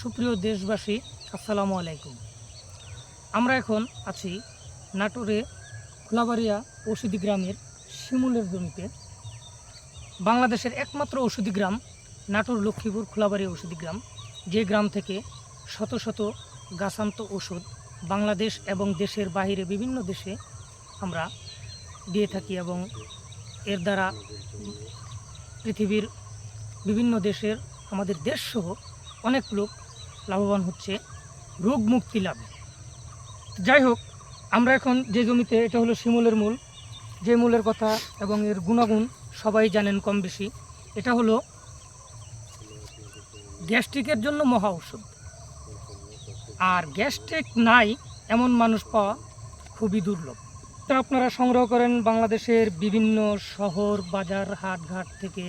সুপ্রিয় দেশবাসী, আসসালামু আলাইকুম। আমরা এখন আছি নাটোরে খোলাবাড়িয়া ঔষধি গ্রামের শিমুলের জমিতে। বাংলাদেশের একমাত্র ঔষধি গ্রাম নাটোর লক্ষ্মীপুর খোলাবাড়িয়া ঔষধি গ্রাম, যে গ্রাম থেকে শত শত গাছান্ত ওষুধ বাংলাদেশ এবং দেশের বাইরে বিভিন্ন দেশে আমরা দিয়ে থাকি এবং এর দ্বারা পৃথিবীর বিভিন্ন দেশের, আমাদের দেশসহ অনেক লোক লাভবান হচ্ছে রোগ মুক্তি লাভে। যাই হোক, আমরা এখন যে জমিতে, এটা হলো শিমুলের মূল, যে মূলের কথা এবং এর গুণাগুণ সবাই জানেন কম বেশি। এটা হলো গ্যাস্ট্রিকের জন্য মহা ঔষধ। আর গ্যাস্ট্রিক নাই এমন মানুষ পাওয়া খুবই দুর্লভ। তা আপনারা সংগ্রহ করেন বাংলাদেশের বিভিন্ন শহর, বাজার, হাটঘাট থেকে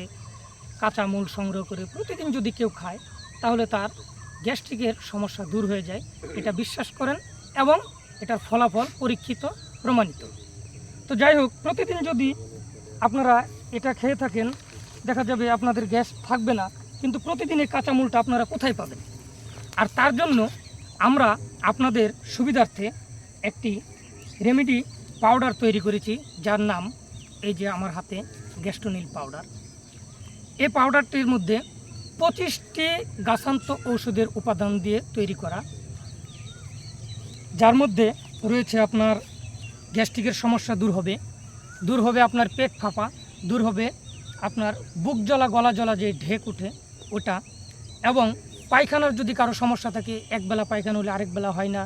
কাঁচামূল সংগ্রহ করে প্রতিদিন যদি কেউ খায় তাহলে তার গ্যাস্ট্রিকের সমস্যা দূর হয়ে যায়, এটা বিশ্বাস করেন এবং এটার ফলাফল পরীক্ষিত, প্রমাণিত। তো যাই হোক, প্রতিদিন যদি আপনারা এটা খেয়ে থাকেন দেখা যাবে আপনাদের গ্যাস থাকবে না। কিন্তু প্রতিদিন এই কাঁচামূলটা আপনারা কোথায় পাবেন? আর তার জন্য আমরা আপনাদের সুবিধার্থে একটি রেমেডি পাউডার তৈরি করেছি, যার নাম এই যে আমার হাতে গ্যাস্ট্রোনিল পাউডার। এই পাউডারটির মধ্যে 25টি গাছান্ত ঔষধের উপাদান দিয়ে তৈরি করা, যার মধ্যে রয়েছে আপনার গ্যাস্ট্রিকের সমস্যা দূর হবে আপনার পেট ফাঁপা, দূর হবে আপনার বুক জ্বলা, গলা জ্বলা যে ঢেক উঠে ওটা, এবং পায়খানার যদি কারো সমস্যা থাকে, একবেলা পায়খানা হলে আরেক বেলা হয় না,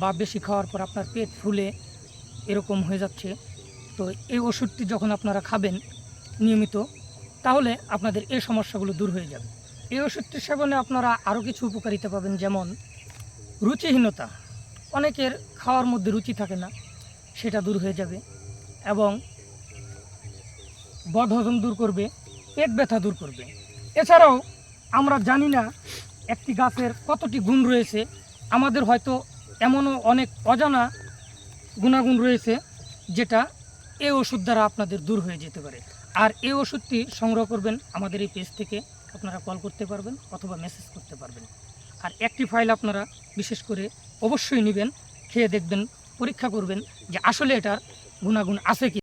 বা বেশি খাওয়ার পর আপনার পেট ফুলে এরকম হয়ে যাচ্ছে, তো এই ওষুধটি যখন আপনারা খাবেন নিয়মিত তাহলে আপনাদের এই সমস্যাগুলো দূর হয়ে যাবে। এই ওষুধটি সেবনে আপনারা আরও কিছু উপকারিতা পাবেন, যেমন রুচিহীনতা, অনেকের খাওয়ার মধ্যে রুচি থাকে না, সেটা দূর হয়ে যাবে, এবং বদহজম দূর করবে, পেট ব্যথা দূর করবে। এছাড়াও আমরা জানি না একটি গাছের কতটি গুণ রয়েছে, আমাদের হয়তো এমনও অনেক অজানা গুণাগুণ রয়েছে যেটা এই ওষুধ দ্বারা আপনাদের দূর হয়ে যেতে পারে। আর এই ওষুধটি সংগ্রহ করবেন আমাদের এই পেজ থেকে, আপনারা কল করতে পারবেন অথবা মেসেজ করতে পারবেন। আর একটি ফাইল আপনারা বিশেষ করে অবশ্যই নেবেন, খেয়ে দেখবেন, পরীক্ষা করবেন যে আসলে এটার গুণাগুণ আছে কি।